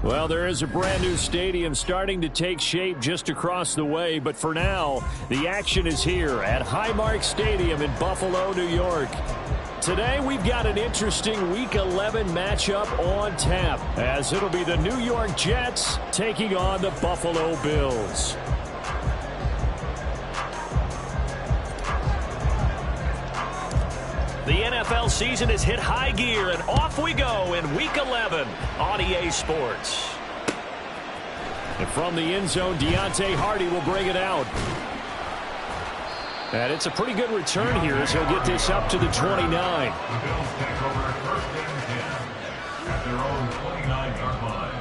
Well, there is a brand new stadium starting to take shape just across the way, but for now, the action is here at Highmark Stadium in Buffalo, New York. Today, we've got an interesting Week 11 matchup on tap, as it'll be the New York Jets taking on the Buffalo Bills. The NFL season has hit high gear, and off we go in Week 11 on EA Sports. And from the end zone, Deontay Hardy will bring it out. And it's a pretty good return here as he'll get this up to the 29. The Bills take over first and 10 at their own 29-yard line.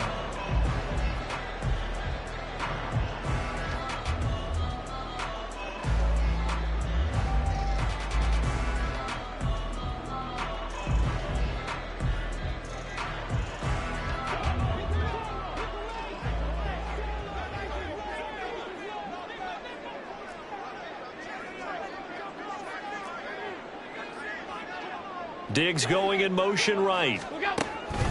Diggs going in motion right.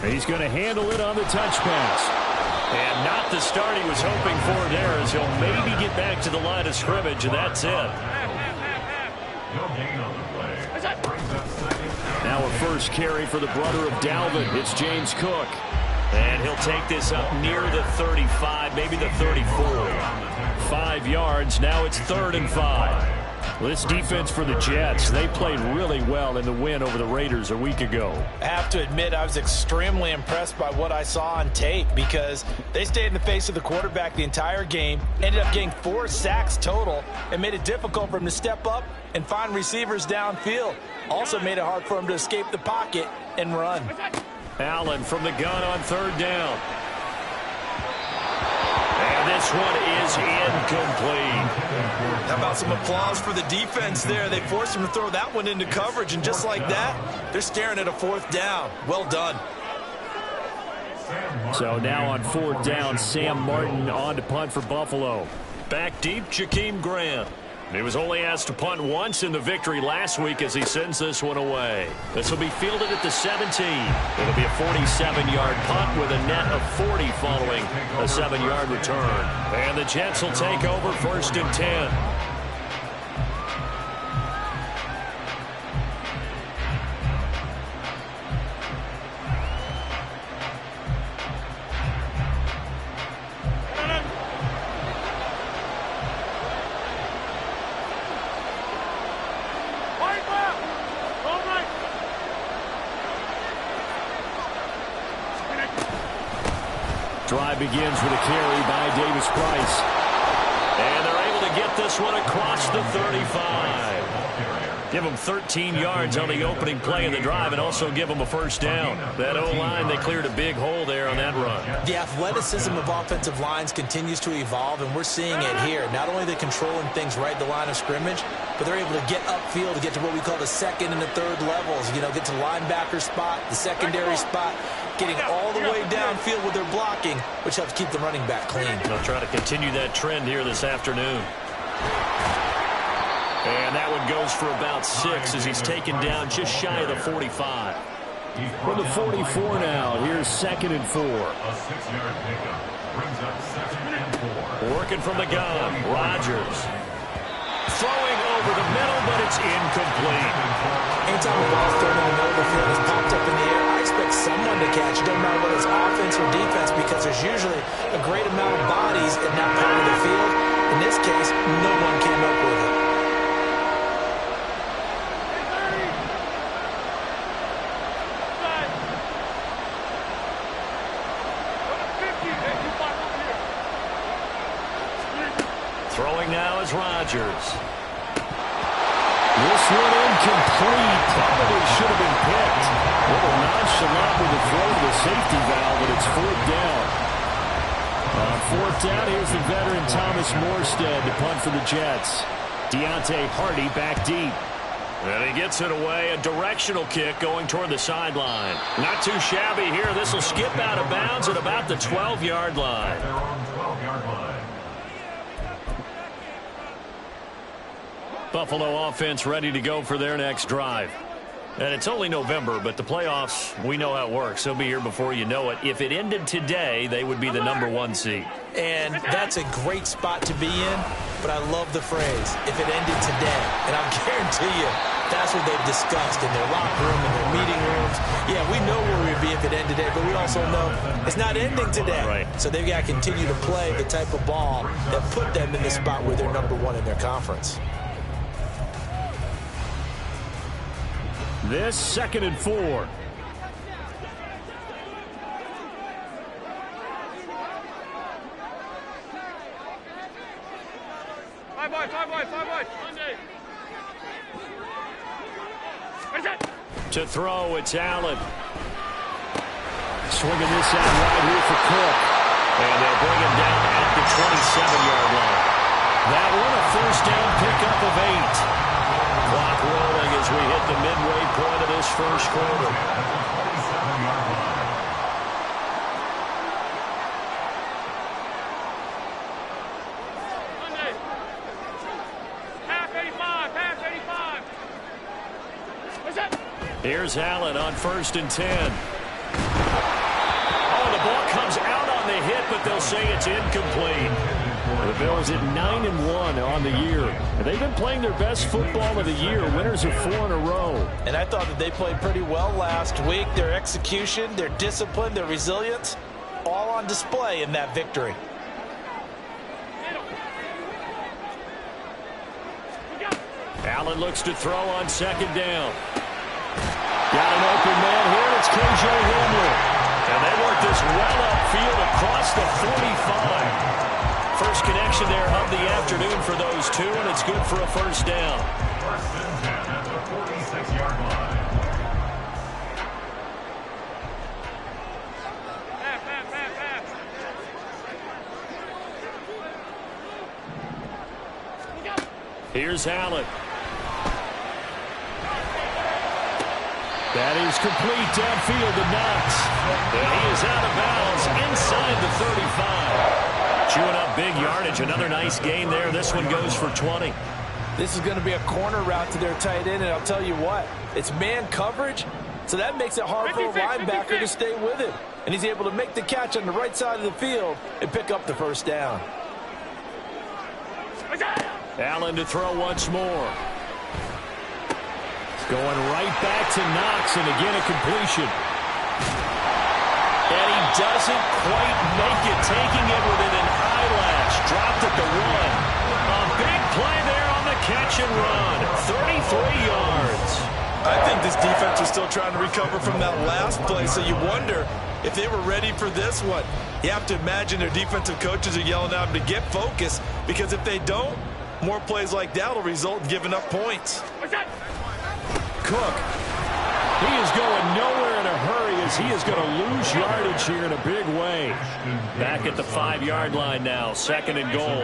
He's going to handle it on the touch pass. And not the start he was hoping for there, as he'll maybe get back to the line of scrimmage, and that's it. Now a first carry for the brother of Dalvin. It's James Cook. And he'll take this up near the 35, maybe the 34. 5 yards. Now it's 3rd and 5. Well, this defense for the Jets, they played really well in the win over the Raiders a week ago. I have to admit, I was extremely impressed by what I saw on tape, because they stayed in the face of the quarterback the entire game, ended up getting 4 sacks total, and made it difficult for him to step up and find receivers downfield. Also made it hard for him to escape the pocket and run. Allen from the gun on 3rd down. And this one is incomplete. How about some applause for the defense there? They forced him to throw that one into coverage, and just like that, they're staring at a 4th down. Well done. So now on 4th down, Sam Martin on to punt for Buffalo. Back deep, Jakeem Grant. He was only asked to punt once in the victory last week as he sends this one away. This will be fielded at the 17. It'll be a 47-yard punt with a net of 40 following a 7-yard return. And the Jets will take over 1st and 10. Drive begins with a carry by Davis Price. And they're able to get this one across the 35. Give them 13 yards on the opening play of the drive and also give them a 1st down. That O-line, they cleared a big hole there on that run. The athleticism of offensive lines continues to evolve, and we're seeing it here. Not only are they controlling things right at the line of scrimmage, but they're able to get upfield to get to what we call the 2nd and the 3rd levels. You know, get to the linebacker spot, the secondary spot, getting all the way downfield with their blocking, which helps keep the running back clean. They'll try to continue that trend here this afternoon. And that one goes for about 6 as he's taken down just shy of the 45. From the 44 now, here's 2nd and 4. A 6-yard pickup brings up 2nd and 4. Working from the gun, Rodgers. Throwing over the middle, but it's incomplete. Anytime a ball's thrown in the middle of the field is popped up in the air, I expect someone to catch it. Doesn't matter whether it's offense or defense, because there's usually a great amount of bodies in that part of the field. In this case, no one came up with it. Throwing now is Rodgers. This one incomplete. Probably should have been picked. A little nonchalant with the throw to the safety valve, but it's 4th down. On 4th down, here's the veteran Thomas Morstead to punt for the Jets. Deontay Hardy back deep. And he gets it away. A directional kick going toward the sideline. Not too shabby here. This will skip out of bounds at about the 12-yard line. They're on 12-yard line. Buffalo offense ready to go for their next drive. And it's only November, but the playoffs, we know how it works. They'll be here before you know it. If it ended today, they would be the #1 seed. And that's a great spot to be in, but I love the phrase, if it ended today. And I'll guarantee you, that's what they've discussed in their locker room, in their meeting rooms. Yeah, we know where we'd be if it ended today, but we also know it's not ending today. Right. So they've got to continue to play the type of ball that put them in the spot where they're #1 in their conference. This 2nd and 4. To throw, it's Allen. Swinging this out right here for Cook. And they'll bring him down at the 27-yard line. That one a first down pickup of 8. Clock rolling as we hit the midway point of this first quarter. Here's Allen on 1st and 10. Oh, the ball comes out on the hit, but they'll say it's incomplete. The Bills at 9-1 on the year. And they've been playing their best football of the year. Winners of 4 in a row. And I thought that they played pretty well last week. Their execution, their discipline, their resilience, all on display in that victory. Allen looks to throw on 2nd down. Got an open man here. It's K.J. Hamler. And they work this well upfield across the 45. First connection there of the afternoon for those two, and it's good for a first down. 1st and 10 at the 46-yard line. Here's Allen. That is complete downfield to Knox. And he is out of bounds inside the 35. Chewing up big yardage. Another nice gain there. This one goes for 20. This is going to be a corner route to their tight end, and I'll tell you what, it's man coverage, so that makes it hard for a linebacker to stay with him. And he's able to make the catch on the right side of the field and pick up the first down. Allen to throw once more. Going right back to Knox, and again a completion. And he doesn't quite make it, taking it within an eyelash. Dropped at the 1. A big play there on the catch and run. 33 yards. I think this defense is still trying to recover from that last play, so you wonder if they were ready for this one. You have to imagine their defensive coaches are yelling at them to get focused, because if they don't, more plays like that will result in giving up points. Cook. He is going nowhere in a hurry as he is going to lose yardage here in a big way. Back at the 5-yard line now. 2nd and goal.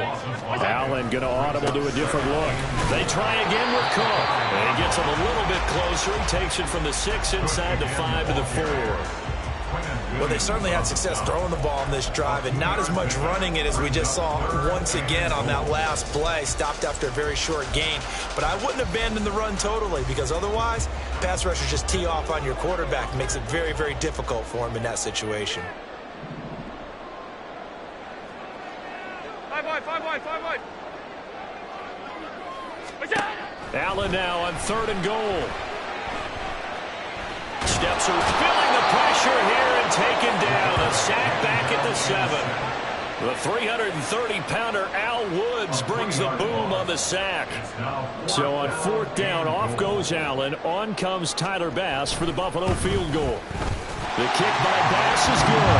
Allen going to audible to a different look. They try again with Cook. And he gets him a little bit closer. He takes it from the 6 inside the 5 to the 4. Well, they certainly had success throwing the ball in this drive, and not as much running it as we just saw once again on that last play. Stopped after a very short gain. But I wouldn't abandon the run totally, because otherwise, pass rushers just tee off on your quarterback. Makes it very, very difficult for him in that situation. 5 wide. Allen now on 3rd and goal. Steps are feeling the pressure here and taken down. A sack back at the 7. The 330-pounder Al Woods brings the boom on the sack. So on 4th down, off goes Allen. On comes Tyler Bass for the Buffalo field goal. The kick by Bass is good.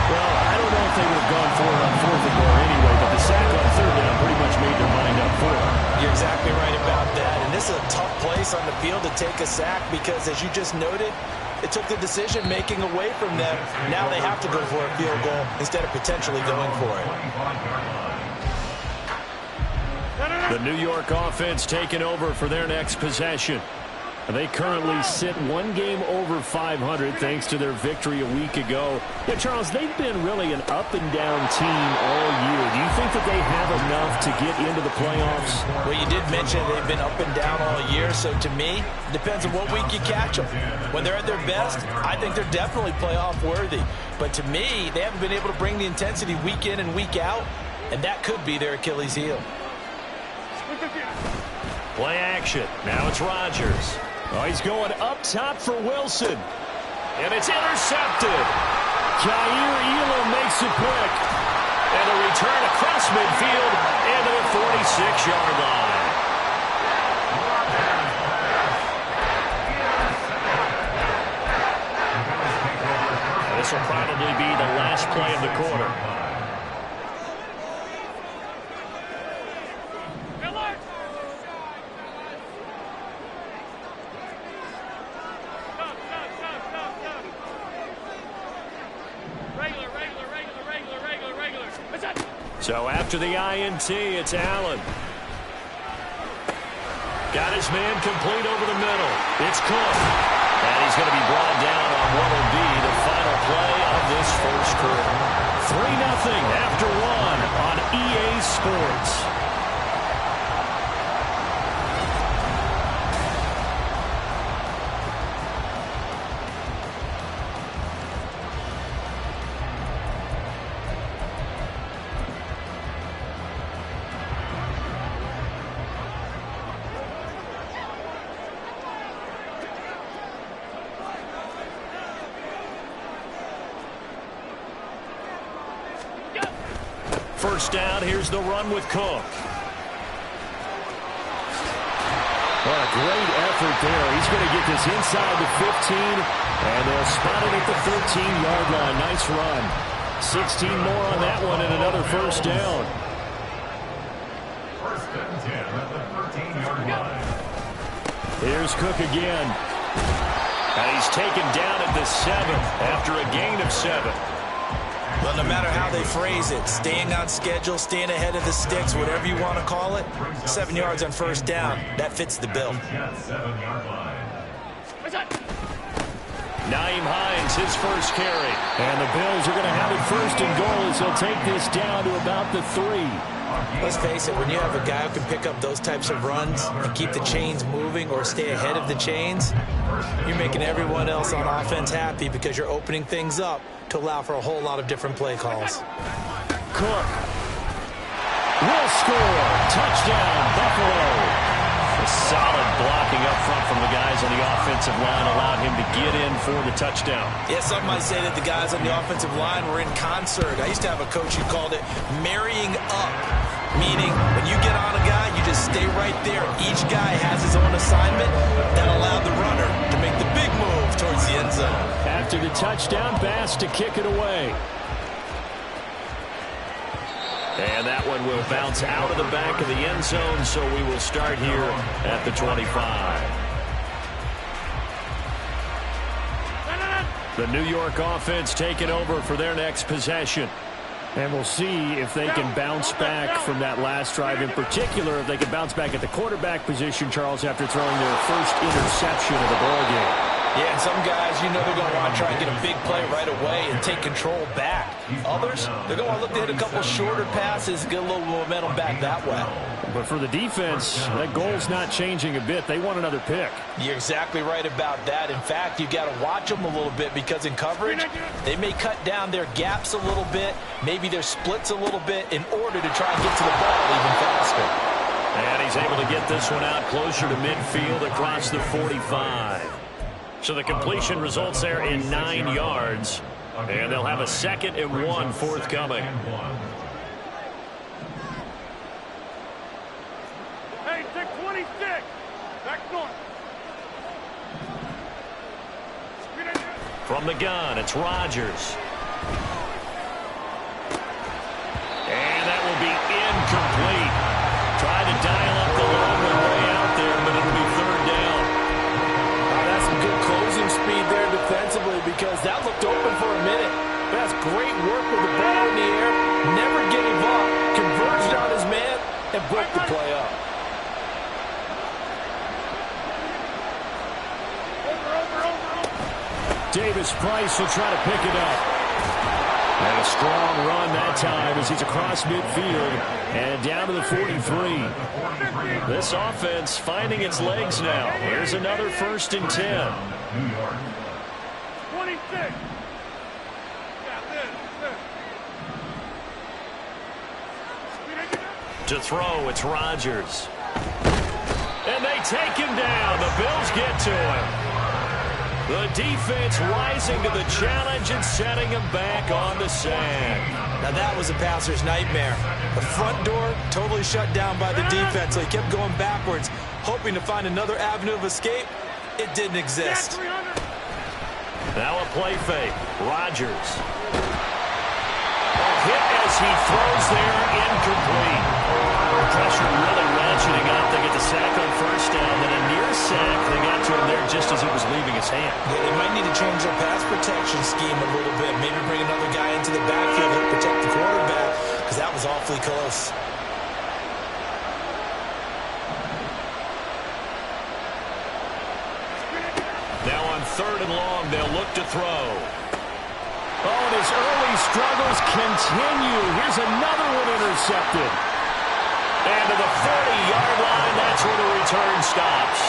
Well, I don't know if they would have gone for it on 4th and goal anyway, but the sack on 3rd down pretty much made their mind up for it. You're exactly right about that. And this is a tough place on the field to take a sack because, as you just noted, it took the decision-making away from them. Now they have to go for a field goal instead of potentially going for it. The New York offense taking over for their next possession. They currently sit one game over 500 thanks to their victory a week ago. Yeah, Charles, they've been really an up-and-down team all year. Do you think that they have enough to get into the playoffs? Well, you did mention they've been up and down all year, so to me, it depends on what week you catch them. When they're at their best, I think they're definitely playoff worthy. But to me, they haven't been able to bring the intensity week in and week out, and that could be their Achilles heel. Play action. Now it's Rodgers. Oh, he's going up top for Wilson. And it's intercepted. Jair Elam makes it quick. And a return across midfield into the 46-yard line. This will probably be the last play of the quarter. So after the INT, it's Allen. Got his man complete over the middle. It's Cook. And he's going to be brought down on what will be the final play of this first quarter. 3-0 after one on EA Sports. First down, here's the run with Cook. What a great effort there. He's going to get this inside the 15, and they'll spot it at the 13-yard line. Nice run. 16 more on that one and another first down. First and 10 at the 13-yard line. Here's Cook again. And he's taken down at the 7 after a gain of 7. Well, no matter how they phrase it, staying on schedule, staying ahead of the sticks, whatever you want to call it, 7 yards on first down, that fits the bill. 7-yard line. Naeem Hines, his first carry. And the Bills are going to have it first and goal as he'll take this down to about the 3. Let's face it, when you have a guy who can pick up those types of runs and keep the chains moving or stay ahead of the chains, you're making everyone else on offense happy because you're opening things up to allow for a whole lot of different play calls. Cook will score. Touchdown, Buffalo. A solid blocking up front from the guys on the offensive line allowed him to get in for the touchdown. Yeah, some might say that the guys on the offensive line were in concert. I used to have a coach who called it marrying up, meaning when you get on a guy, you just stay right there. Each guy has his own assignment. That allowed the runner to make the big move towards the end zone. After the touchdown, Bass to kick it away. And that one will bounce out of the back of the end zone, so we will start here at the 25. The New York offense taking over for their next possession. And we'll see if they can bounce back from that last drive. In particular, if they can bounce back at the quarterback position, Charles, after throwing their first interception of the ballgame. Yeah, and some guys, you know they're going to want to try and get a big play right away and take control back. Others, they're going to want to look to hit a couple shorter passes, get a little momentum back that way. But for the defense, that goal's not changing a bit. They want another pick. You're exactly right about that. In fact, you've got to watch them a little bit because in coverage, they may cut down their gaps a little bit, maybe their splits a little bit in order to try and get to the ball even faster. And he's able to get this one out closer to midfield across the 45. So the completion results there in 9 yards. And they'll have a 2nd and 1 forthcoming. Hey, 626. Back north. From the gun, it's Rodgers. And that will be incomplete. Try to dial up the long way out there, but it'll be 3rd down. That's some good closing speed there defensively because that looked open for a minute. That's great work with the ball in the air. Never gave up. Converged on his man and broke the play up. Davis Price will try to pick it up. And a strong run that time as he's across midfield and down to the 43. This offense finding its legs now. There's another 1st and 10. 26. To throw, it's Rodgers. And they take him down. The Bills get to him. The defense rising to the challenge and setting him back on the sand. Now that was a passer's nightmare. The front door totally shut down by the defense, so he kept going backwards, hoping to find another avenue of escape. It didn't exist. Now a play fake. Rodgers. A hit as he throws there, incomplete. Pressure really ratcheting up. They get the sack on 1st down, then a near sack. They got to him there just as it was leaving his hand. Yeah, they might need to change their pass protection scheme a little bit. Maybe bring another guy into the backfield to protect the quarterback, because that was awfully close. Now on 3rd and long, they'll look to throw. Oh, and his early struggles continue. Here's another one intercepted. And to the 40-yard line, that's where the return stops.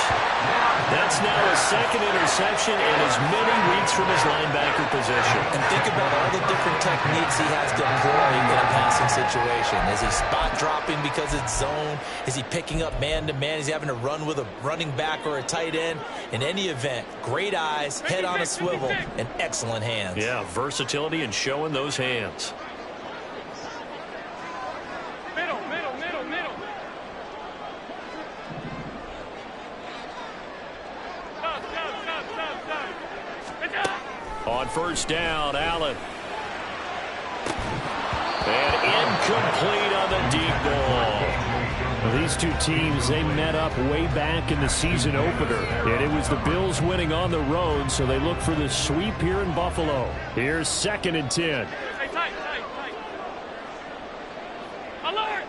That's now his 2nd interception in as many weeks from his linebacker position. And think about all the different techniques he has deployed in a passing situation. Is he spot dropping because it's zone? Is he picking up man-to-man? Is he having to run with a running back or a tight end? In any event, great eyes, head on a swivel, and excellent hands. Yeah, versatility and showing those hands. On 1st down, Allen. And incomplete on the deep ball. Well, these two teams, they met up way back in the season opener. And it was the Bills winning on the road, so they look for the sweep here in Buffalo. Here's 2nd and 10. Hey, tight. Alert!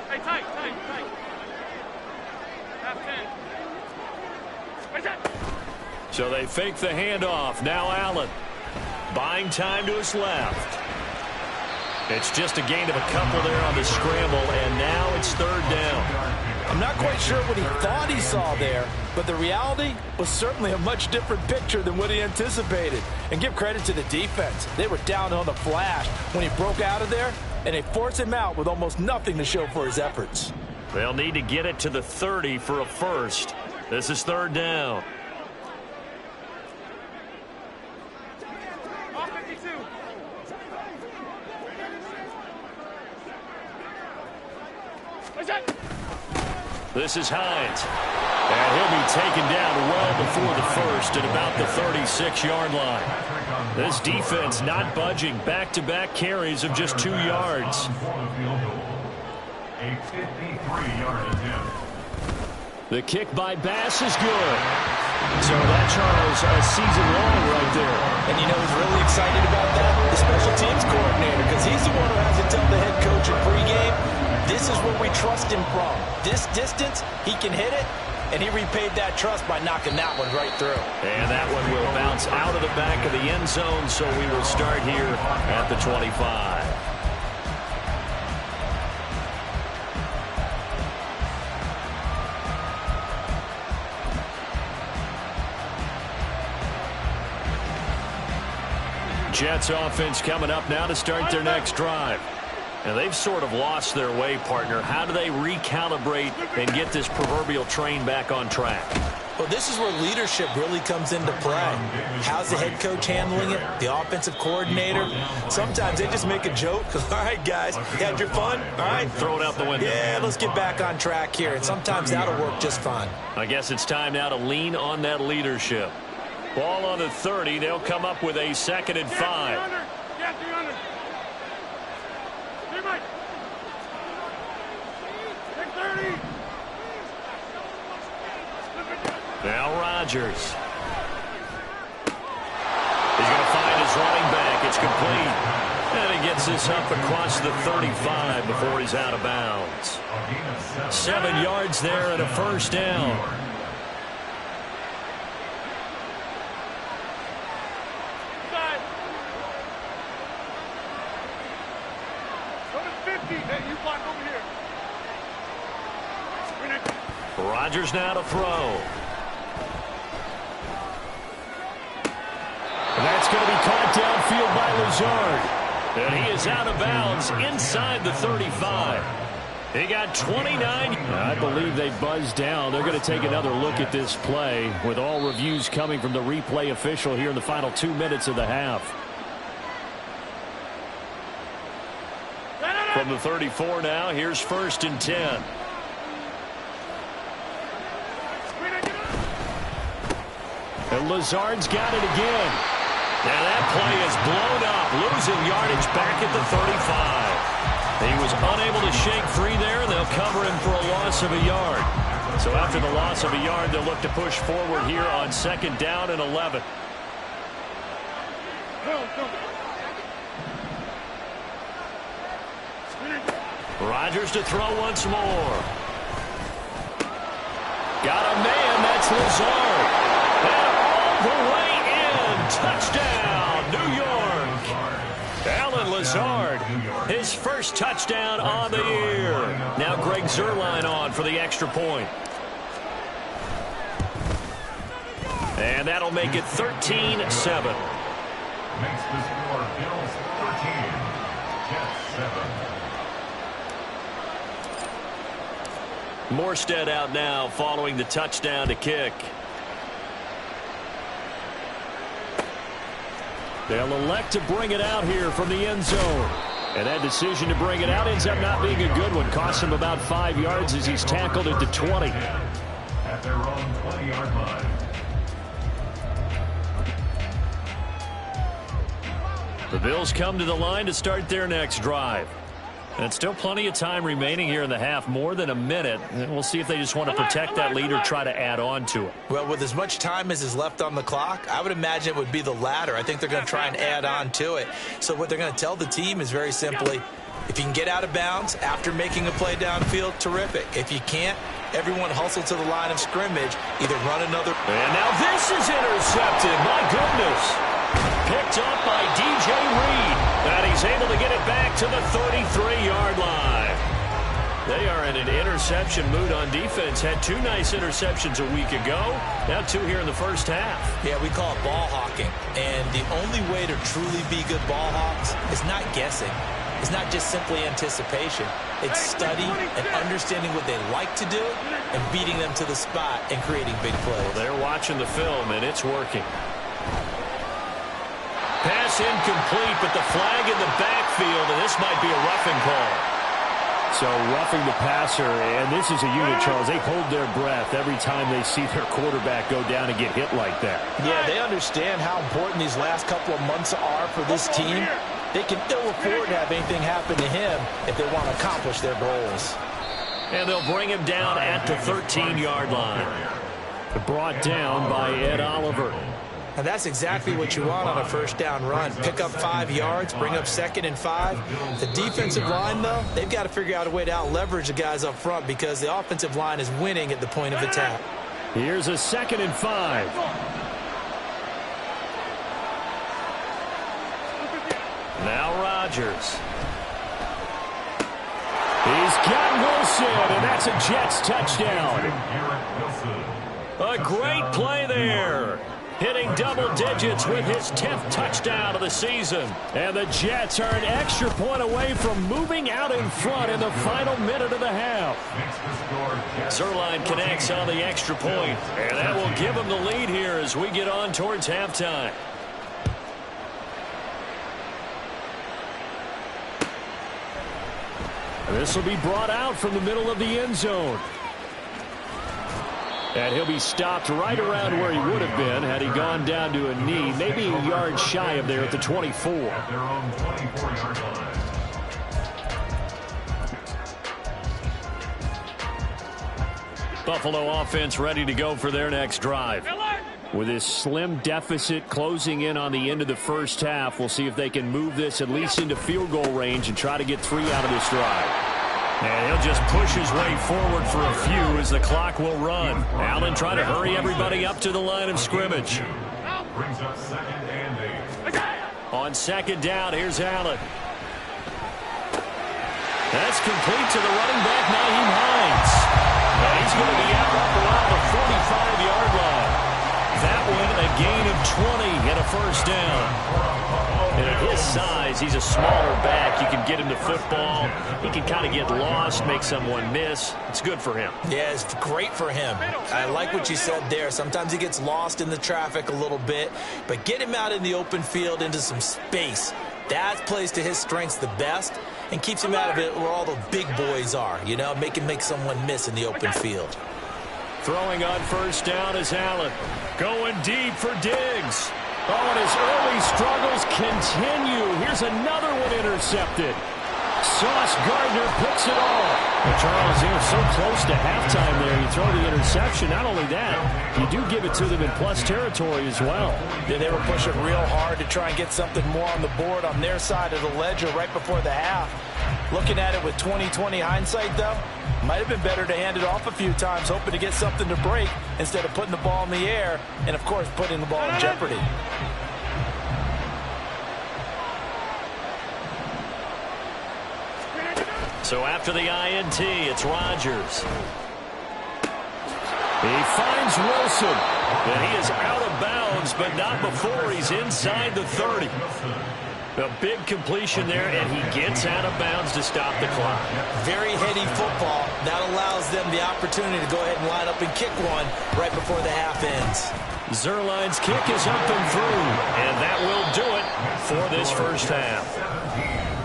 Hey, tight. Half 10. So they fake the handoff. Now Allen. Buying time to his left. It's just a gain of a couple there on the scramble, and now it's 3rd down. I'm not quite sure what he thought he saw there, but the reality was certainly a much different picture than what he anticipated. And give credit to the defense. They were down on the flash when he broke out of there, and they forced him out with almost nothing to show for his efforts. They'll need to get it to the 30 for a first. This is 3rd down. This is Hines. And he'll be taken down well before the first at about the 36-yard line. This defense not budging. Back-to-back carries of just 2 yards. A 53-yard attempt. The kick by Bass is good. So that, Charles, a season long right there. And you know who's really excited about that? The special teams coordinator, because he's the one who has to tell the head coach in pregame, this is where we trust him from. This distance, he can hit it, and he repaid that trust by knocking that one right through. And that one will bounce out of the back of the end zone, so we will start here at the 25. Jets offense coming up now to start their next drive. And they've sort of lost their way, partner. How do they recalibrate and get this proverbial train back on track? Well, this is where leadership really comes into play. How's the head coach handling it? The offensive coordinator? Sometimes they just make a joke. All right, guys, you had your fun? All right. Throw it out the window. Yeah, let's get back on track here. And sometimes that'll work just fine. I guess it's time now to lean on that leadership. Ball on the 30. They'll come up with a 2nd and 5. Now Rodgers. He's going to find his running back. It's complete. And he gets this up across the 35 before he's out of bounds. 7 yards there and a 1st down. Rodgers now to throw. That's going to be caught downfield by Lazard. And he is out of bounds inside the 35. He got 29. I believe they buzzed down. They're going to take another look at this play with all reviews coming from the replay official here in the final 2 minutes of the half. From the 34 now, here's 1st and 10. And Lazard's got it again. And that play is blown up, losing yardage back at the 35. He was unable to shake free there, and they'll cover him for a loss of a yard. So after the loss of a yard, they'll look to push forward here on 2nd down and 11. Rodgers to throw once more. Got a man, that's Lazard. And all the way in, touchdown, New York. Alan Lazard, his first touchdown on the year. Now Greg Zuerlein on for the extra point. And that'll make it 13-7. Makes the score Bills 13, Jets 7. Morstead out now following the touchdown to kick. They'll elect to bring it out here from the end zone. And that decision to bring it out ends up not being a good one. Costs him about 5 yards as he's tackled at the 20. At their own 20-yard line. The Bills come to the line to start their next drive. And still plenty of time remaining here in the half, more than a minute. And we'll see if they just want to protect that lead or try to add on to it. Well, with as much time as is left on the clock, I would imagine it would be the latter. I think they're going to try and add on to it. So what they're going to tell the team is very simply, if you can get out of bounds after making a play downfield, terrific. If you can't, everyone hustle to the line of scrimmage, either run another. And now this is intercepted. My goodness. Picked up by DJ Reed. And he's able to get it back to the 33-yard line. They are in an interception mood on defense. Had 2 nice interceptions a week ago. Now 2 here in the first half. Yeah, we call it ball hawking. And the only way to truly be good ball hawks is not guessing. It's not just simply anticipation. It's study and understanding what they like to do and beating them to the spot and creating big plays. Well, they're watching the film, and it's working. Pass incomplete, but the flag in the backfield, and this might be a roughing call. So roughing the passer, and this is a unit, Charles. They hold their breath every time they see their quarterback go down and get hit like that. Yeah, they understand how important these last couple of months are for this team. They can ill afford to have anything happen to him if they want to accomplish their goals. And they'll bring him down at the 13-yard line. Brought down by Ed Oliver. And that's exactly what you want on a first down run. Pick up 5 yards, bring up 2nd and 5. The defensive line, though, they've got to figure out a way to out-leverage the guys up front because the offensive line is winning at the point of attack. Here's a 2nd and 5. Now Rodgers. He's got Wilson, and that's a Jets touchdown. A great play there. Hitting double digits with his 10th touchdown of the season. And the Jets are an extra point away from moving out in front in the final minute of the half. Zuerlein connects on the extra point, and that will give him the lead here as we get on towards halftime. This will be brought out from the middle of the end zone. And he'll be stopped right around where he would have been had he gone down to a knee, maybe a yard shy of there at the 24. At their own 24-yard line. Buffalo offense ready to go for their next drive. With this slim deficit closing in on the end of the first half, we'll see if they can move this at least into field goal range and try to get 3 out of this drive. And he'll just push his way forward for a few as the clock will run. Allen trying to hurry everybody up to the line of scrimmage. Brings up 2nd and 8. On 2nd down, here's Allen. That's complete to the running back, Nyheim Hines. And he's going to be out up around the 45-yard line. That one, a gain of 20 and a first down. And at his size, he's a smaller back. You can get him to football. He can kind of get lost, make someone miss. It's good for him. Yeah, it's great for him. I like what you said there. Sometimes he gets lost in the traffic a little bit, but get him out in the open field into some space. That plays to his strengths the best and keeps him out of it where all the big boys are, you know, make someone miss in the open field. Throwing on first down is Allen. Going deep for Diggs. Oh, and his early struggles continue. Here's another one intercepted. Sauce Gardner picks it off. But Charles, they're so close to halftime there. You throw the interception. Not only that, you do give it to them in plus territory as well. Yeah, they were pushing real hard to try and get something more on the board on their side of the ledger right before the half. Looking at it with 20/20 hindsight, though, might have been better to hand it off a few times, hoping to get something to break instead of putting the ball in the air and, of course, putting the ball in jeopardy. So after the INT, it's Rodgers. He finds Wilson, and he is out of bounds, but not before he's inside the 30. A big completion there, and he gets out of bounds to stop the clock. Very heady football. That allows them the opportunity to go ahead and line up and kick one right before the half ends. Zuerlein's kick is up and through, and that will do it for this first half.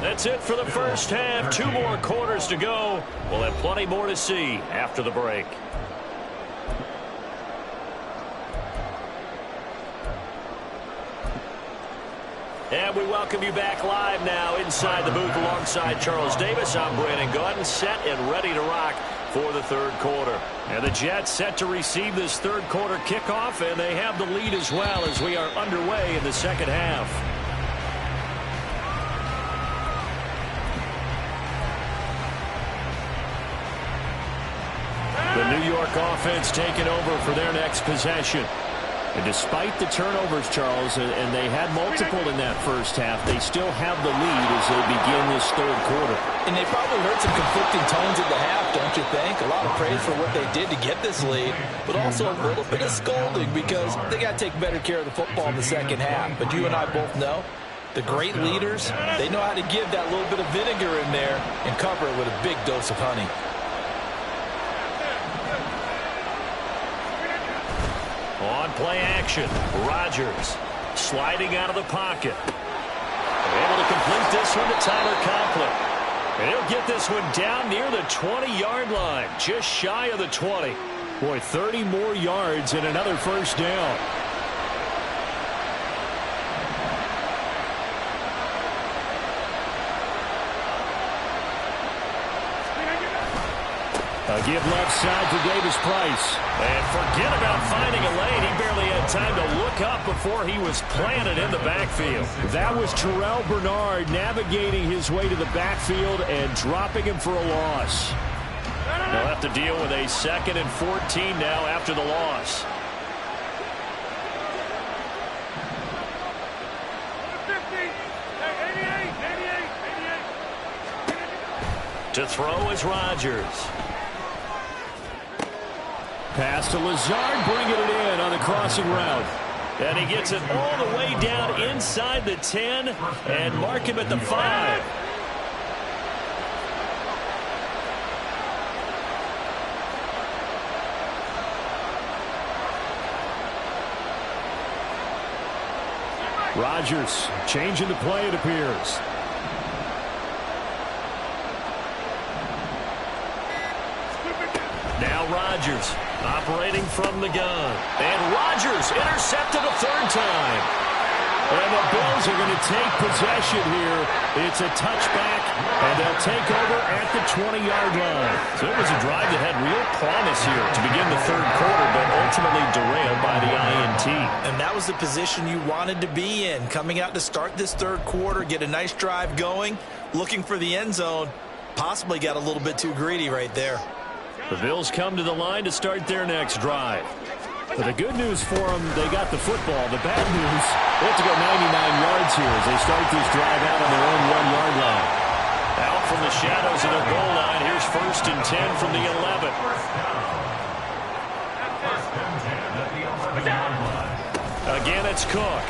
That's it for the first half. 2 more quarters to go. We'll have plenty more to see after the break. And we welcome you back live now inside the booth alongside Charles Davis. I'm Brandon Gaudin, set and ready to rock for the third quarter. And the Jets set to receive this third quarter kickoff, and they have the lead as well as we are underway in the second half. The New York offense taking over for their next possession. And despite the turnovers, Charles, and they had multiple in that first half, they still have the lead as they begin this third quarter. And they probably heard some conflicting tones at the half, don't you think? A lot of praise for what they did to get this lead, but also a little bit of scolding because they got to take better care of the football in the second half. But you and I both know the great leaders, they know how to give that little bit of vinegar in there and cover it with a big dose of honey. On play action, Rodgers sliding out of the pocket. They're able to complete this one to Tyler Conklin. And he'll get this one down near the 20-yard line, just shy of the 20. Boy, 30 more yards and another first down. A give left side for Davis Price. And forget about finding a lane. He barely had time to look up before he was planted in the backfield. That was Terrell Bernard navigating his way to the backfield and dropping him for a loss. They'll have to deal with a 2nd and 14 now after the loss. To throw is Rodgers. Pass to Lazard, bringing it in on the crossing route. And he gets it all the way down inside the 10 and mark him at the 5. Rodgers changing the play, it appears. Now Rodgers operating from the gun. And Rodgers intercepted a 3rd time. And the Bills are going to take possession here. It's a touchback, and they'll take over at the 20-yard line. So it was a drive that had real promise here to begin the third quarter, but ultimately derailed by the INT. And that was the position you wanted to be in, coming out to start this third quarter, get a nice drive going, looking for the end zone. Possibly got a little bit too greedy right there. The Bills come to the line to start their next drive. But the good news for them, they got the football. The bad news, they have to go 99 yards here as they start this drive out on their own 1-yard line. Out from the shadows of their goal line, here's 1st and 10 from the 11. Again, it's Cook.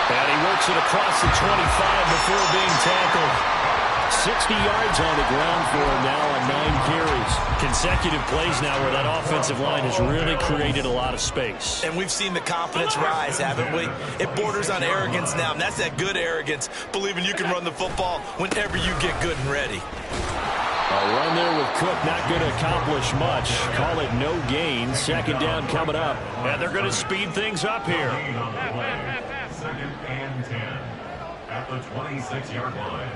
And he works it across the 25 before being tackled. 60 yards on the ground for him now on 9 carries. Consecutive plays now where that offensive line has really created a lot of space. And we've seen the confidence rise, haven't we? It borders on arrogance now, and that's that good arrogance, believing you can run the football whenever you get good and ready. A run there with Cook, not going to accomplish much. Call it no gain. Second down coming up. And they're going to speed things up here. Second and 10 at the 26-yard line.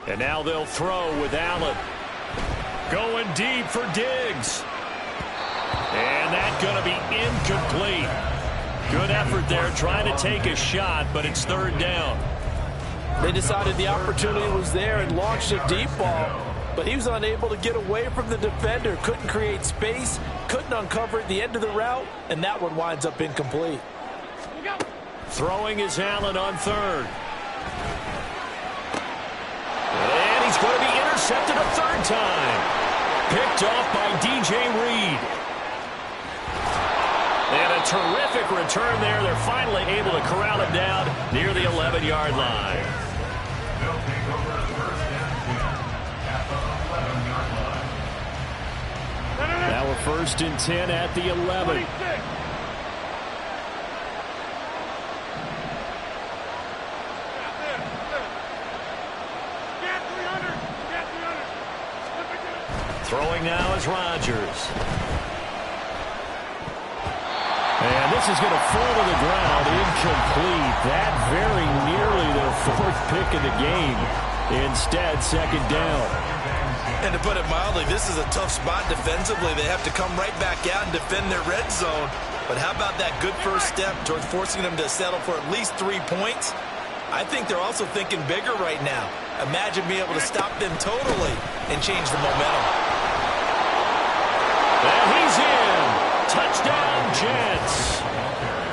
And now they'll throw with Allen. Going deep for Diggs. And that's going to be incomplete. Good effort there trying to take a shot, but it's third down. They decided the opportunity was there and launched a deep ball, but he was unable to get away from the defender. Couldn't create space, couldn't uncover at the end of the route, and that one winds up incomplete. Throwing is Allen on third. And he's going to be intercepted a third time. Picked off by DJ Reed. And a terrific return there. They're finally able to corral him down near the 11-yard line. They'll take over first and 10 at the 11-yard line. Now we're first and 10 at the 11. Throwing now is Rodgers. And this is going to fall to the ground. Incomplete. That very nearly their fourth pick of the game. Instead, second down. And to put it mildly, this is a tough spot defensively. They have to come right back out and defend their red zone. But how about that good first step towards forcing them to settle for at least 3 points? I think they're also thinking bigger right now. Imagine being able to stop them totally and change the momentum. And he's in. Touchdown, Jets.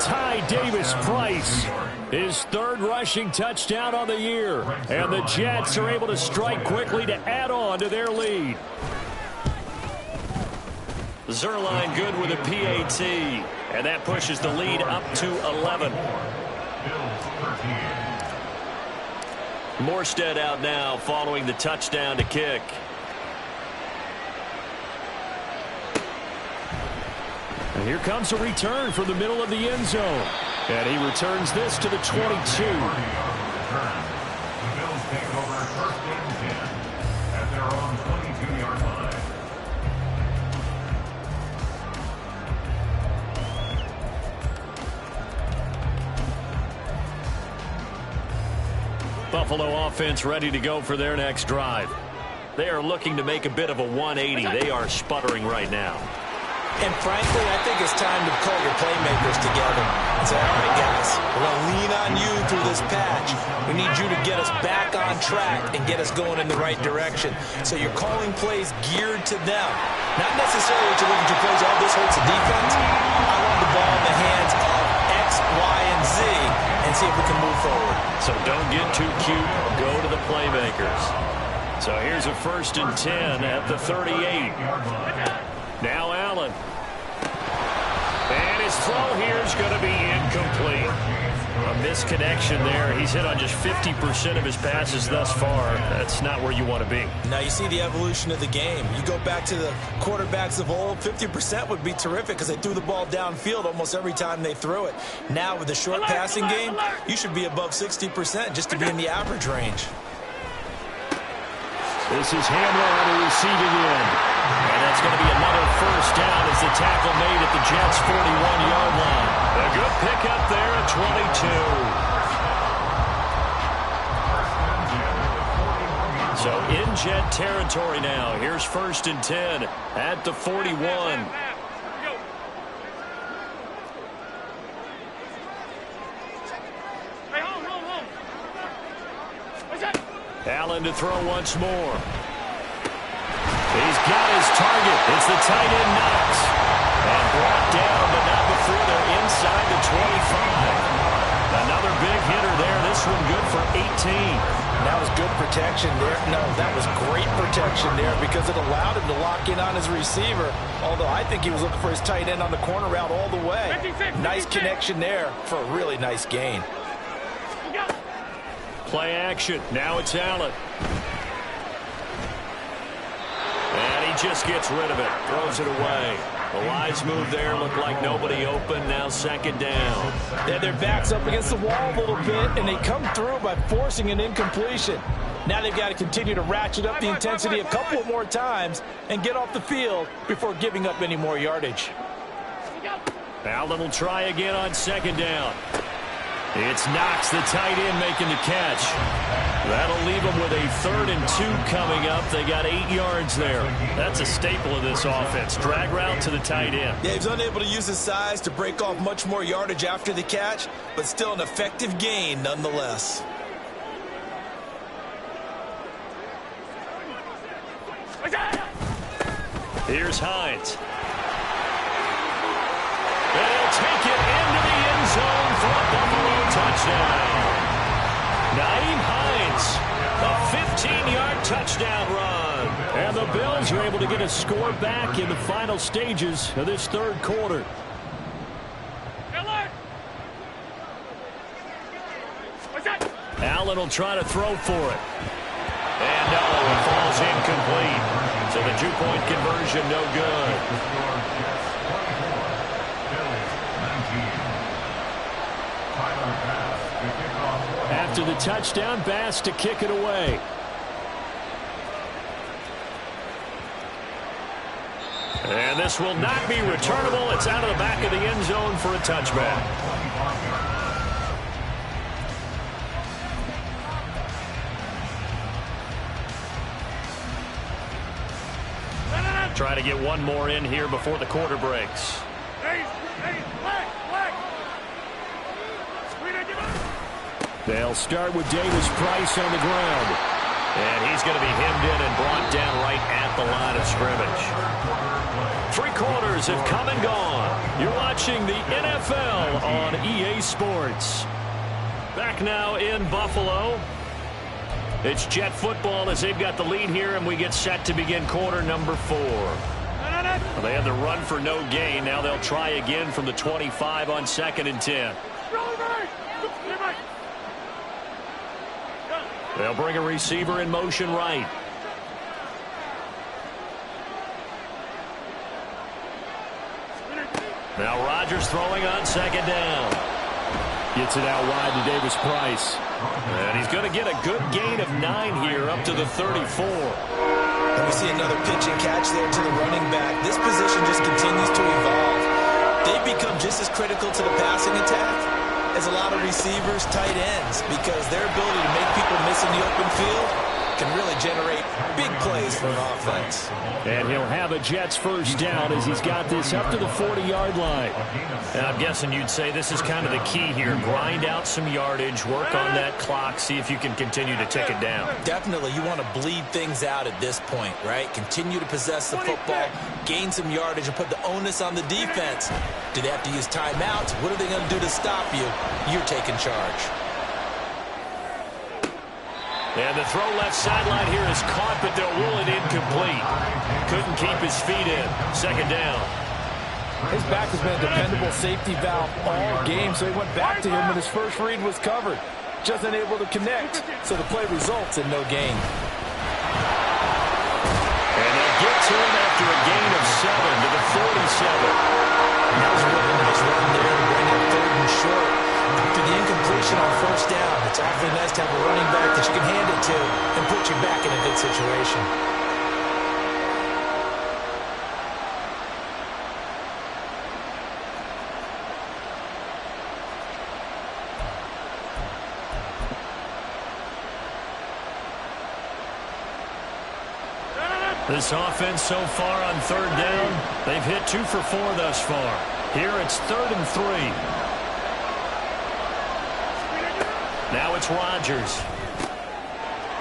Ty Davis-Price, his third rushing touchdown on the year. And the Jets are able to strike quickly to add on to their lead. Zerline good with a PAT. And that pushes the lead up to 11. Morstead out now following the touchdown to kick. And here comes a return from the middle of the end zone. And he returns this to the 22. The Bills take over first and 10 at their own 22-yard line. Buffalo offense ready to go for their next drive. They are looking to make a bit of a 180. They are sputtering right now. And frankly, I think it's time to call your playmakers together and say, all right, guys, we're going to lean on you through this patch. We need you to get us back on track and get us going in the right direction. So you're calling plays geared to them. Not necessarily what you're looking to plays, oh, this hurts the defense. I want the ball in the hands of X, Y, and Z and see if we can move forward. So don't get too cute. Go to the playmakers. So here's a first and 10 at the 38. Now Allen. And his throw here is going to be incomplete. A misconnection there. He's hit on just 50% of his passes thus far. That's not where you want to be. Now you see the evolution of the game. You go back to the quarterbacks of old, 50% would be terrific because they threw the ball downfield almost every time they threw it. Now with the short passing game, you should be above 60% just to be in the average range. This is Hamler on the receiving end. And that's going to be another first down as the tackle made at the Jets' 41-yard line. A good pickup there at 22. So in Jet territory now. Here's first and 10 at the 41. Allen to throw once more. He's got his target. It's the tight end Knox. And brought down, but not before they're inside the 25. Another big hitter there. This one good for 18. That was good protection there. No, that was great protection there because it allowed him to lock in on his receiver. Although I think he was looking for his tight end on the corner route all the way. 56, Nice 56. connection there for a really nice gain. Play action. Now it's Allen. And he just gets rid of it. Throws it away. The wise move there. Looked like nobody open. Now second down. Yeah, their back's up against the wall a little bit, and they come through by forcing an incompletion. Now they've got to continue to ratchet up the intensity a couple more times and get off the field before giving up any more yardage. Allen will try again on second down. It's Knox, the tight end, making the catch. That'll leave them with a 3rd and 2 coming up. They got 8 yards there. That's a staple of this offense. Drag route to the tight end. Yeah, he's unable to use his size to break off much more yardage after the catch, but still an effective gain nonetheless. Here's Hines. They'll take it into the end zone for a Buffalo touchdown. Nyheim Hines, a 15-yard touchdown run. And the Bills are able to get a score back in the final stages of this 3rd quarter. Allen will try to throw for it. And no, it falls incomplete. So the 2-point conversion no good. After the touchdown, Bass to kick it away. And this will not be returnable. It's out of the back of the end zone for a touchback. Try to get one more in here before the quarter breaks. They'll start with Davis Price on the ground. And he's going to be hemmed in and brought down right at the line of scrimmage. 3 quarters have come and gone. You're watching the NFL on EA Sports. Back now in Buffalo. It's Jet football as they've got the lead here, and we get set to begin quarter number 4. Well, they had the run for no gain. Now they'll try again from the 25 on 2nd and 10. They'll bring a receiver in motion right. Now Rodgers throwing on 2nd down. Gets it out wide to Davis Price. And he's going to get a good gain of 9 here up to the 34. And we see another pitch and catch there to the running back. This position just continues to evolve. They've become just as critical to the passing attack as a lot of receivers, tight ends, because their ability to make people miss in the open field can really generate big plays for an offense. And he'll have a Jets first down as he's got this up to the 40-yard line. And I'm guessing you'd say this is kind of the key here. Grind out some yardage, work on that clock, see if you can continue to tick it down. Definitely, you want to bleed things out at this point, right? Continue to possess the football, gain some yardage, and put the onus on the defense. Do they have to use timeouts? What are they going to do to stop you? You're taking charge. And the throw left sideline here is caught, but they'll rule it incomplete. Couldn't keep his feet in. 2nd down. His back has been a dependable safety valve all game, so he went back to him when his first read was covered. Just unable to connect, so the play results in no gain. And they'll get to him after a gain of 7 to the 47. That was a really nice run there to bring up 3rd and short. After the incompletion on 1st down, it's awfully nice to have a running back that you can hand it to and put you back in a good situation. This offense so far on 3rd down, they've hit 2 for 4 thus far. Here it's 3rd and 3. Now it's Rodgers.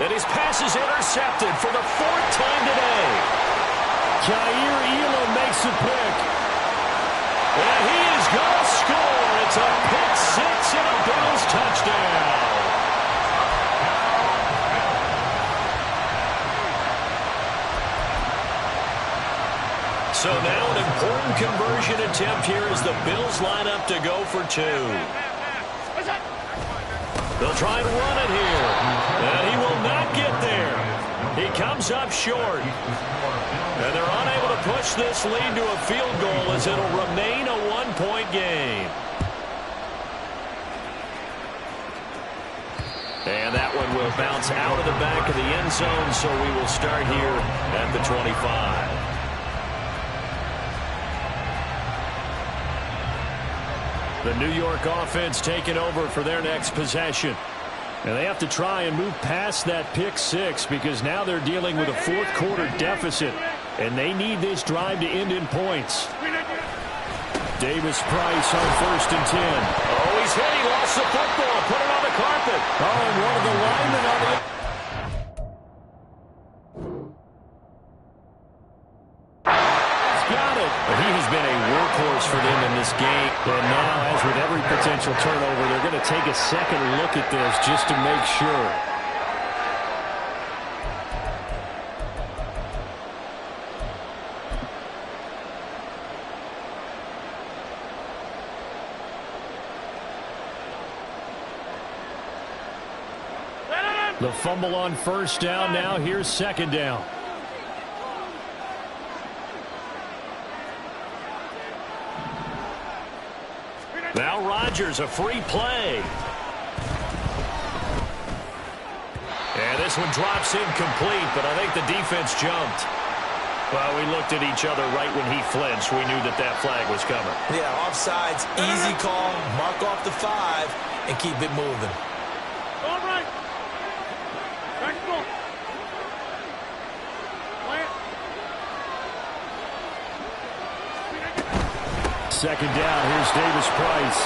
And his pass is intercepted for the 4th time today. Jair Elam makes a pick. And he is going to score. It's a pick 6 and a Bills touchdown. So now an important conversion attempt here as the Bills line up to go for two. They'll try and run it here. And he will not get there. He comes up short. And they're unable to push this lead to a field goal as it'll remain a one-point game. And that one will bounce out of the back of the end zone, so we will start here at the 25. The New York offense taking over for their next possession. And they have to try and move past that pick six because now they're dealing with a fourth-quarter deficit, and they need this drive to end in points. Davis Price on 1st and 10. Oh, he's hit. He lost the football. Put it on the carpet. Oh, and one of the linemen on the... He has been a workhorse for them in this game. And now, as with every potential turnover, they're going to take a second look at this just to make sure. The fumble on 1st down. Now here's 2nd down. Now Rodgers, a free play. And this one drops incomplete, but I think the defense jumped. Well, we looked at each other right when he flinched. We knew that that flag was coming. Yeah, offsides, easy call. Mark off the 5 and keep it moving. All right. Back to goal. Plant. 2nd down. Here's Davis Price.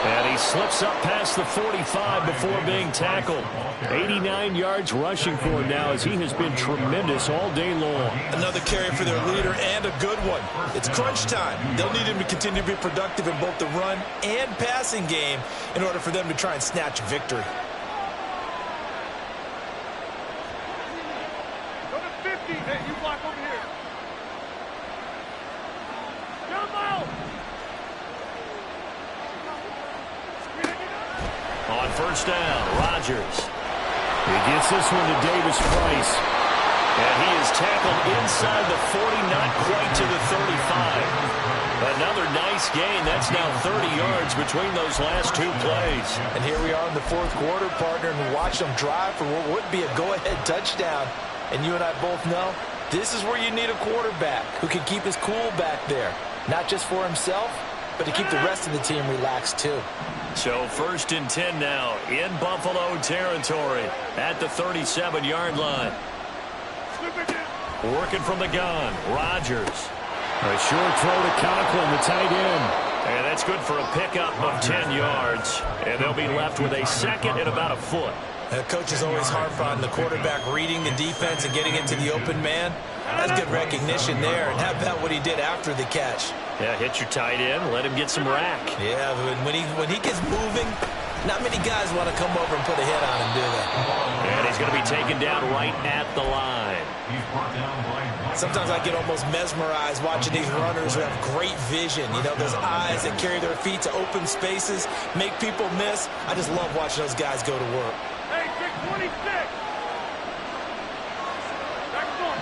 And he slips up past the 45 before being tackled. 89 yards rushing for him now as he has been tremendous all day long. Another carry for their leader and a good one. It's crunch time. They'll need him to continue to be productive in both the run and passing game in order for them to try and snatch a victory. Go to 50. Hey, you block over here. Jump out. On 1st down, Rodgers. He gets this one to Davis Price. And he is tackled inside the 40, not quite to the 35. Another nice gain. That's now 30 yards between those last two plays. And here we are in the 4th quarter, partner, and watch them drive for what would be a go-ahead touchdown. And you and I both know this is where you need a quarterback who can keep his cool back there. Not just for himself, but to keep the rest of the team relaxed too. So 1st and 10 now in Buffalo territory at the 37-yard line. Working from the gun, Rodgers. A short throw to Conklin, the tight end. And that's good for a pickup of 10 yards. And they'll be left with a 2nd and about a foot. The coach is always harp on the quarterback reading the defense and getting into the open man. That's good recognition there. And how about what he did after the catch? Yeah, hit your tight end, let him get some rack. Yeah, when he gets moving, not many guys want to come over and put a hit on him, do they? And he's going to be taken down right at the line. Sometimes I get almost mesmerized watching these runners who have great vision. You know, those eyes that carry their feet to open spaces, make people miss. I just love watching those guys go to work. Hey, 626. Back to goal.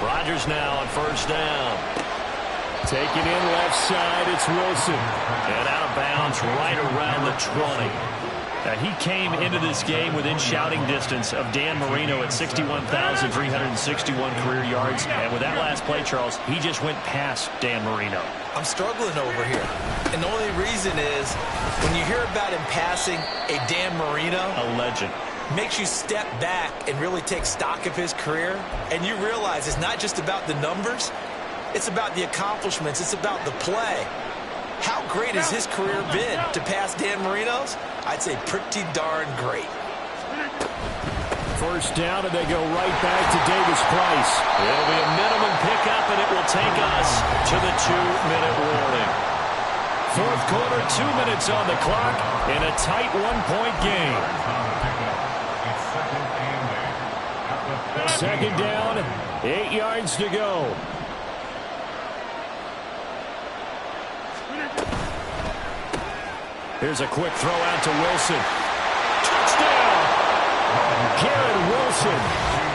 Rodgers now on 1st down. Taking in left side, it's Wilson. And out of bounds right around the 20. Now, he came into this game within shouting distance of Dan Marino at 61,361 career yards. And with that last play, Charles, he just went past Dan Marino. I'm struggling over here. And the only reason is when you hear about him passing a Dan Marino, a legend, makes you step back and really take stock of his career. And you realize it's not just about the numbers. It's about the accomplishments. It's about the play. How great has his career been to pass Dan Marino's? I'd say pretty darn great. 1st down, and they go right back to Davis Price. It'll be a minimum pickup, and it will take us to the 2-minute warning. 4th quarter, 2 minutes on the clock, in a tight 1-point game. Second down, 8 yards to go. Here's a quick throw out to Wilson. Touchdown! Garrett Wilson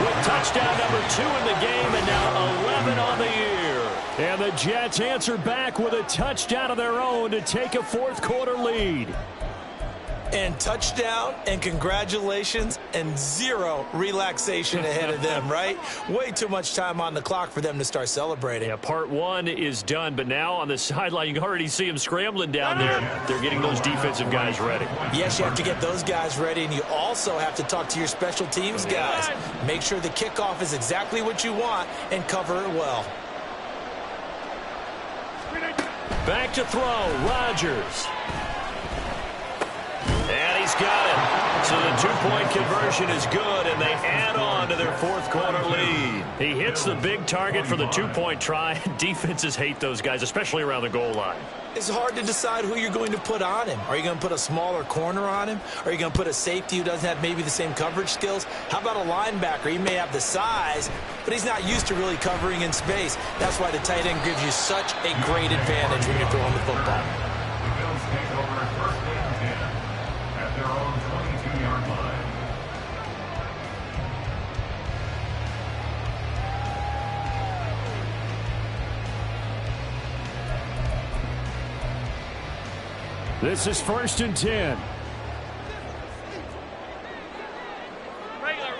with touchdown number 2 in the game, and now 11 on the year. And the Jets answer back with a touchdown of their own to take a fourth-quarter lead. And touchdown, and congratulations, and 0 relaxation ahead of them, right? Way too much time on the clock for them to start celebrating. Yeah, part 1 is done, but now on the sideline, you can already see them scrambling down there. They're getting those defensive guys ready. Yes, you have to get those guys ready, and you also have to talk to your special teams guys. Make sure the kickoff is exactly what you want and cover it well. Back to throw, Rodgers. And he's got it. So the two-point conversion is good, and they add on to their fourth-quarter lead. He hits the big target for the two-point try. Defenses hate those guys, especially around the goal line. It's hard to decide who you're going to put on him. Are you going to put a smaller corner on him? Are you going to put a safety who doesn't have maybe the same coverage skills? How about a linebacker? He may have the size, but he's not used to really covering in space. That's why the tight end gives you such a great advantage when you're throwing the football. The Bills take over at first and 10 at their own 22-yard line. This is 1st and 10. Regular.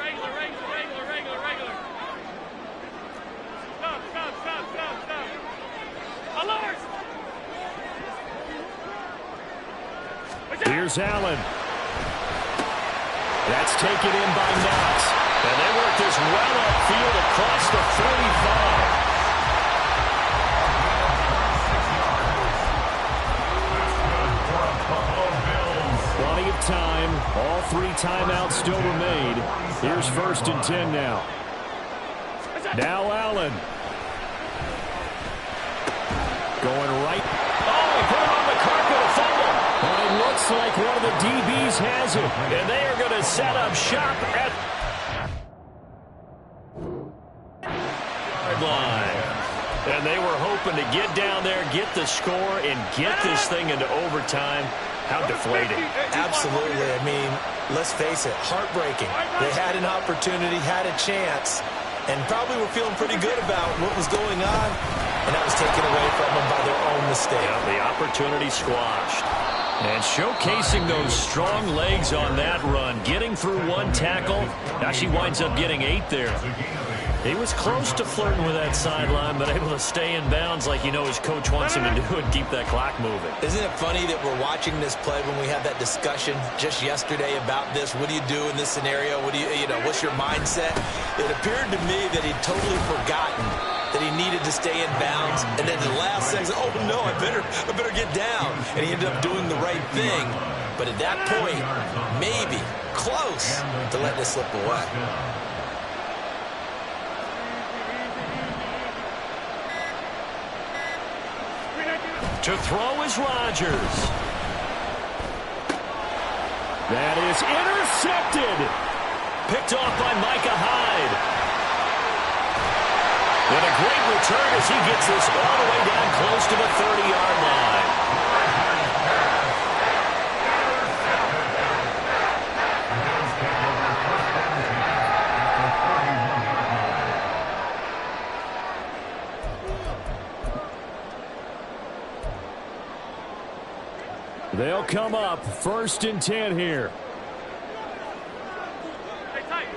Stop. Alert! Here's Allen. That's taken in by Knox. And they work this well upfield across the 45. Plenty of time. All 3 timeouts still remain. Here's 1st and 10 now. Now Allen. Going right. Oh, he put it on the carpet, a fumble. And it looks like one of the DBs has it. And they are going to set up shop at yard line. And they were hoping to get down there, get the score, and get this thing into overtime. How deflating. Absolutely. I mean, let's face it, heartbreaking. They had an opportunity, had a chance, and probably were feeling pretty good about what was going on, and that was taken away from them by their own mistake. Yeah, the opportunity squashed. And showcasing those strong legs on that run, getting through 1 tackle, actually winds up getting 8 there. He was close to flirting with that sideline, but able to stay in bounds like his coach wants him to do and keep that clock moving. Isn't it funny that we're watching this play when we had that discussion just yesterday about this? What do you do in this scenario? What do what's your mindset? It appeared to me that he'd totally forgotten that he needed to stay in bounds, and then the last second, oh no, I better get down. And he ended up doing the right thing. But at that point, maybe close to letting it slip away. To throw is Rodgers. That is intercepted. Picked off by Micah Hyde. And a great return as he gets this all the way down close to the 30-yard line. They'll come up 1st and 10 here. Hey, tight.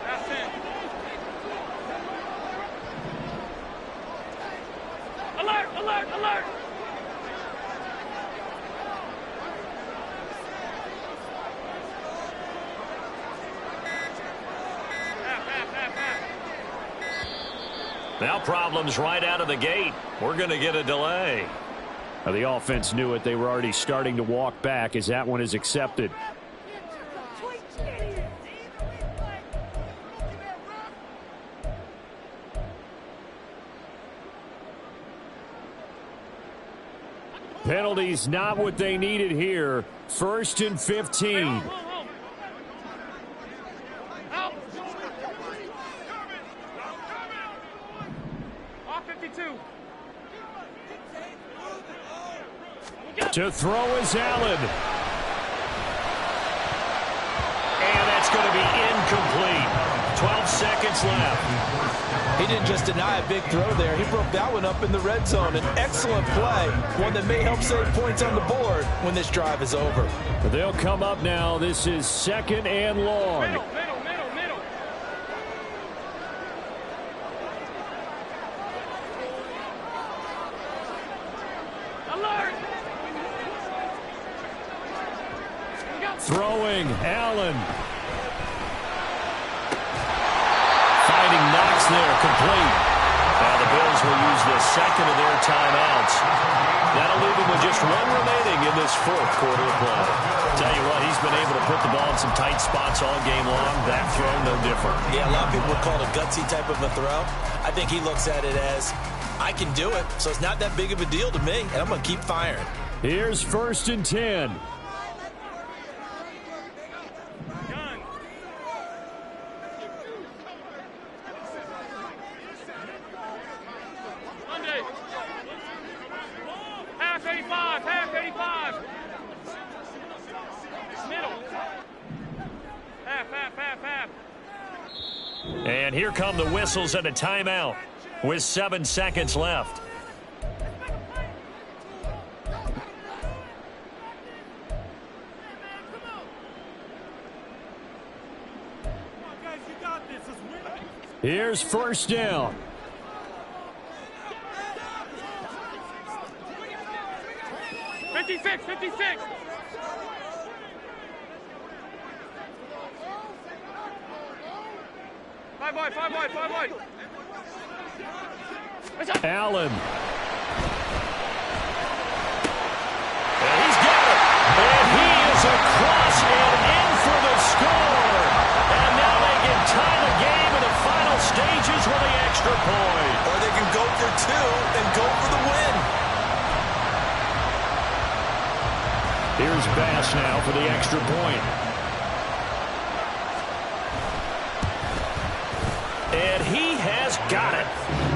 That's it. Alert! Now problems right out of the gate. We're going to get a delay. Now the offense knew it. They were already starting to walk back as that one is accepted. Penalties not what they needed here. 1st and 15. To throw is Allen. And that's going to be incomplete. 12 seconds left. He didn't just deny a big throw there. He broke that one up in the red zone. An excellent play, one that may help save points on the board when this drive is over. They'll come up now. This is 2nd and long. Middle. Alert! Throwing, Allen. Fighting Knox there, complete. Now the Bills will use the second of their timeouts. That'll leave them with just one remaining in this 4th quarter of play. Tell you what, he's been able to put the ball in some tight spots all game long. That throw, no different. Yeah, a lot of people would call it a gutsy type of a throw. I think he looks at it as, I can do it, so it's not that big of a deal to me, and I'm going to keep firing. Here's 1st and 10. Half 85. Middle. Half. And here come the whistles and a timeout with 7 seconds left. Here's 1st down. Fifty-six. Five wide. Allen. And he's got it. And he is across and in for the score. And now they can tie the game in the final stages with the extra point. Or they can go for 2 and go for the win. Here's Bass now for the extra point. And he has got it.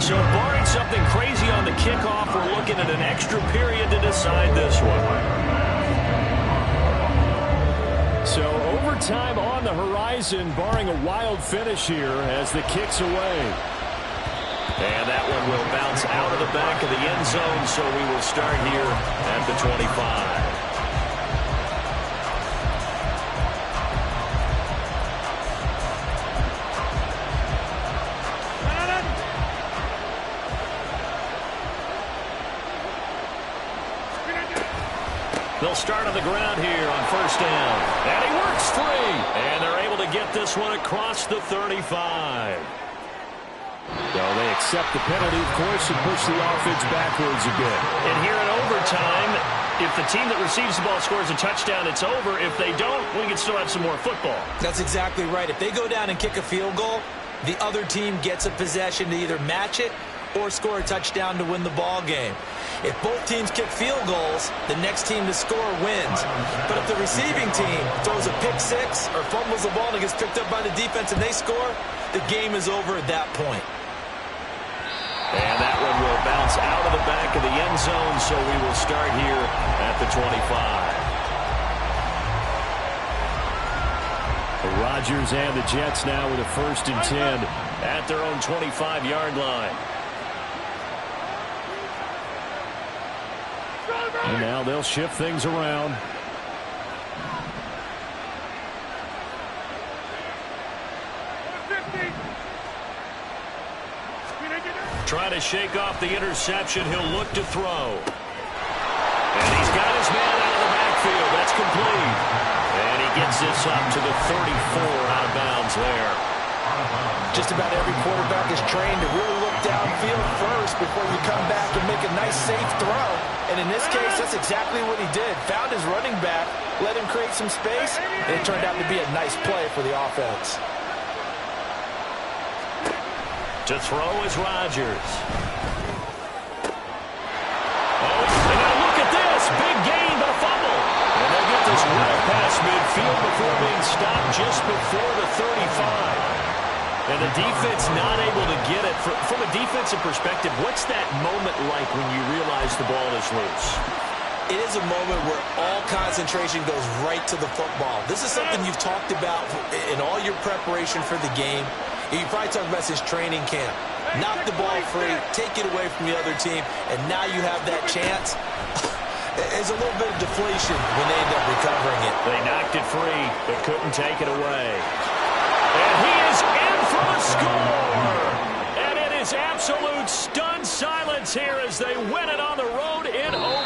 So barring something crazy on the kickoff, we're looking at an extra period to decide this one. So overtime on the horizon, barring a wild finish here as the kick's away. And that one will bounce out of the back of the end zone, so we will start here at the 25. They'll start on the ground here on 1st down. And he works free. And they're able to get this one across the 35. So they accept the penalty, of course, and push the offense backwards a bit. And here in overtime, if the team that receives the ball scores a touchdown, it's over. If they don't, we can still have some more football. That's exactly right. If they go down and kick a field goal, the other team gets a possession to either match it or score a touchdown to win the ball game. If both teams kick field goals, the next team to score wins. But if the receiving team throws a pick six or fumbles the ball and it gets picked up by the defense and they score, the game is over at that point. And that one will bounce out of the back of the end zone, so we will start here at the 25. The Rodgers and the Jets now with a 1st and 10 at their own 25-yard line. And now they'll shift things around. Trying to shake off the interception. He'll look to throw. And he's got his man out of the backfield. That's complete. And he gets this up to the 34 out of bounds there. Just about every quarterback is trained to really look downfield first before you come back and make a nice, safe throw. And in this case, that's exactly what he did. Found his running back, let him create some space, and it turned out to be a nice play for the offense. To throw is Rodgers. Oh, and now look at this. Big gain, but a fumble. And they'll get this right past midfield before being stopped just before the 35. And the defense not able to get it. From a defensive perspective, what's that moment like when you realize the ball is loose? it is a moment where all concentration goes right to the football. This is something you've talked about in all your preparation for the game. You probably talked about since training camp. Knock the ball free, take it away from the other team, and now you have that chance. There's a little bit of deflation when they end up recovering it. They knocked it free, but couldn't take it away. And he is in for the score! And it is absolute stunned silence here as they win it on the road in overtime.